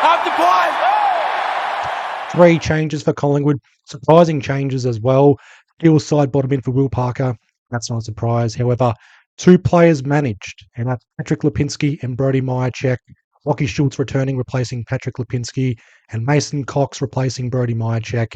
Off the point! 3 changes for Collingwood. Surprising changes as well. Steele side bottom in for Will Parker. That's not a surprise. However, 2 players managed, and that's Patrick Lipinski and Brodie Myercheck. Lachie Schultz returning, replacing Patrick Lipinski, and Mason Cox replacing Brodie Myercheck.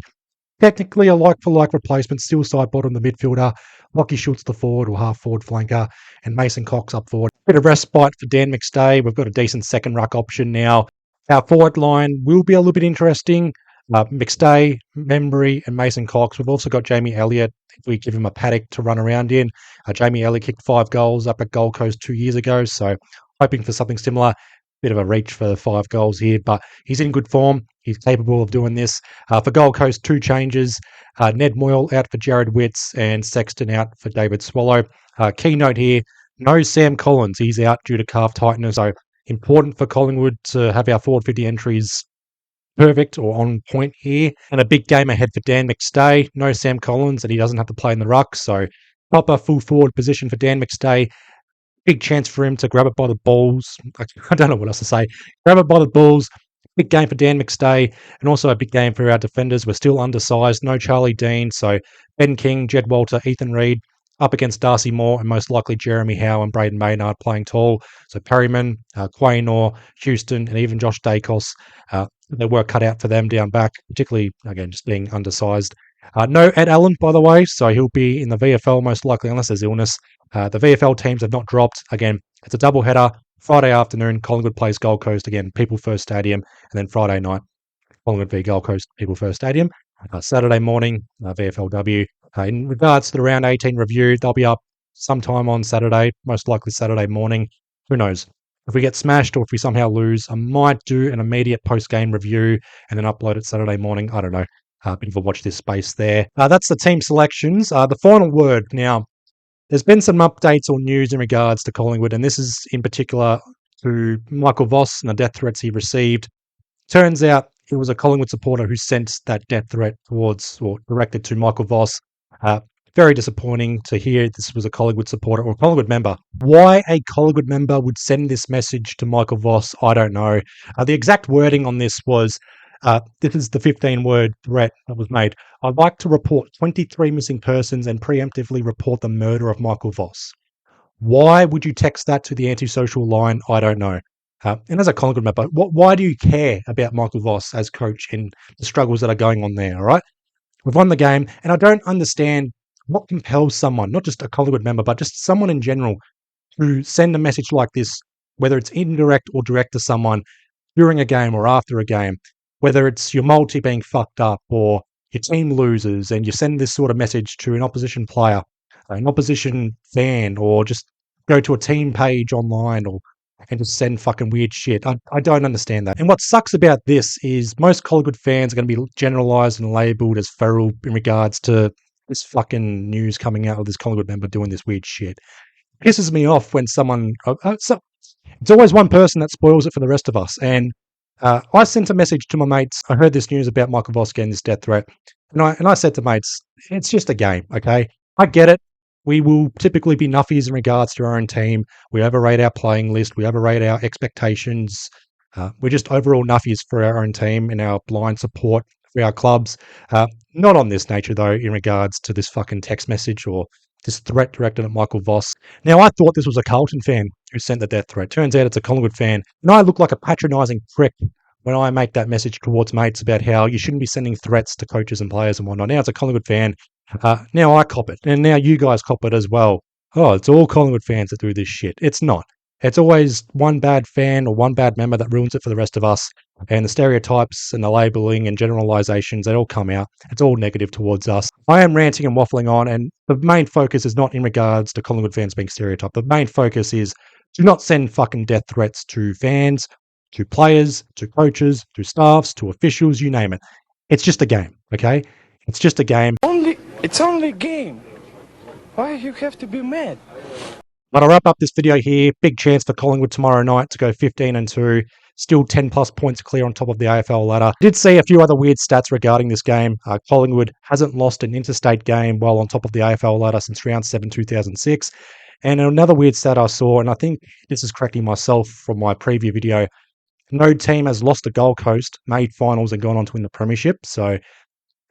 Technically a like-for-like replacement, still side bottom the midfielder. Lachie Schultz the forward or half-forward flanker, and Mason Cox up forward. Bit of respite for Dan McStay. We've got a decent second ruck option now. Our forward line will be a little bit interesting. McStay, Membry, and Mason Cox. We've also got Jamie Elliott if we give him a paddock to run around in. Jamie Elliott kicked 5 goals up at Gold Coast 2 years ago, so hoping for something similar. Bit of a reach for 5 goals here, but he's in good form. He's capable of doing this. For Gold Coast, 2 changes. Ned Moyle out for Jared Witts and Sexton out for David Swallow. Key note here, no Sam Collins. He's out due to calf tightness, so important for Collingwood to have our forward 50 entries perfect or on point here. And a big game ahead for Dan McStay. No Sam Collins, and he doesn't have to play in the ruck, so proper full forward position for Dan McStay. Big chance for him to grab it by the balls. I don't know what else to say. Grab it by the balls. Big game for Dan McStay, and also a big game for our defenders. We're still undersized. No Charlie Dean, so Ben King, Jed Walter, Ethan Reid up against Darcy Moore, and most likely Jeremy Howe and Braden Maynard playing tall. So Perryman, Quaynor, Houston, and even Josh Dacos. Their work cut out for them down back, particularly, again, just being undersized. No Ed Allen, by the way, so he'll be in the VFL most likely, unless there's illness. The VFL teams have not dropped. Again, it's a double header. Friday afternoon, Collingwood plays Gold Coast again, People First Stadium, and then Friday night, Collingwood v Gold Coast, People First Stadium. Saturday morning, VFLW. In regards to the round 18 review, they'll be up sometime on Saturday, most likely Saturday morning. Who knows? If we get smashed or if we somehow lose, I might do an immediate post-game review and then upload it Saturday morning. I don't know. Bit of a watch this space there. That's the team selections. The final word. Now, there's been some updates or news in regards to Collingwood, and this is in particular to Michael Voss and the death threats he received. Turns out it was a Collingwood supporter who sent that death threat towards or directed to Michael Voss. Very disappointing to hear this was a Collingwood supporter or a Collingwood member. Why a Collingwood member would send this message to Michael Voss, I don't know. The exact wording on this was, this is the 15-word threat that was made. I'd like to report 23 missing persons and preemptively report the murder of Michael Voss. Why would you text that to the antisocial line? I don't know. And as a Collingwood member, why do you care about Michael Voss as coach and the struggles that are going on there, all right? We've won the game, and I don't understand what compels someone, not just a Collingwood member, but just someone in general, to send a message like this, whether it's indirect or direct to someone during a game or after a game, whether it's your multi being fucked up or your team loses and you send this sort of message to an opposition player, an opposition fan, or just go to a team page online and just send fucking weird shit. I don't understand that. And what sucks about this is most Collingwood fans are going to be generalised and labelled as feral in regards to this fucking news coming out of this Collingwood member doing this weird shit. It pisses me off when someone... it's always one person that spoils it for the rest of us. And I sent a message to my mates. I heard this news about Michael Voss getting this death threat. And I said to mates, it's just a game, okay? I get it. We will typically be nuffies in regards to our own team. We overrate our playing list. We overrate our expectations. We're just overall nuffies for our own team and our blind support for our clubs. Not on this nature, though, in regards to this fucking text message or this threat directed at Michael Voss. Now, I thought this was a Carlton fan who sent the death threat. Turns out it's a Collingwood fan. And I look like a patronising prick when I make that message towards mates about how you shouldn't be sending threats to coaches and players and whatnot. Now it's a Collingwood fan. Now I cop it. And now you guys cop it as well. Oh, it's all Collingwood fans that do this shit. It's not. It's always one bad fan or one bad member that ruins it for the rest of us. And the stereotypes and the labelling and generalisations, they all come out. It's all negative towards us. I am ranting and waffling on, and the main focus is not in regards to Collingwood fans being stereotyped. The main focus is do not send fucking death threats to fans, to players, to coaches, to staffs, to officials, you name it. It's just a game, okay? It's just a game. It's only a game. Why you have to be mad? But I'll wrap up this video here. Big chance for Collingwood tomorrow night to go 15-2. Still 10 plus points clear on top of the AFL ladder. Did see a few other weird stats regarding this game. Collingwood hasn't lost an interstate game while on top of the AFL ladder since round 7 2006. And another weird stat I saw, and I think this is correcting myself from my preview video, No team has lost to Gold Coast, made finals, and gone on to win the premiership. So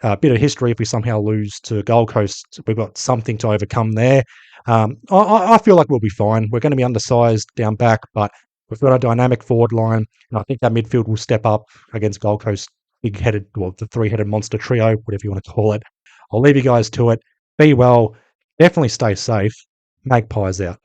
a bit of history. If we somehow lose to Gold Coast, we've got something to overcome there. I feel like we'll be fine. We're going to be undersized down back, but we've got a dynamic forward line, and I think that midfield will step up against Gold Coast, big-headed, well, the three-headed monster trio, whatever you want to call it. I'll leave you guys to it. Be well. Definitely stay safe. Magpies out.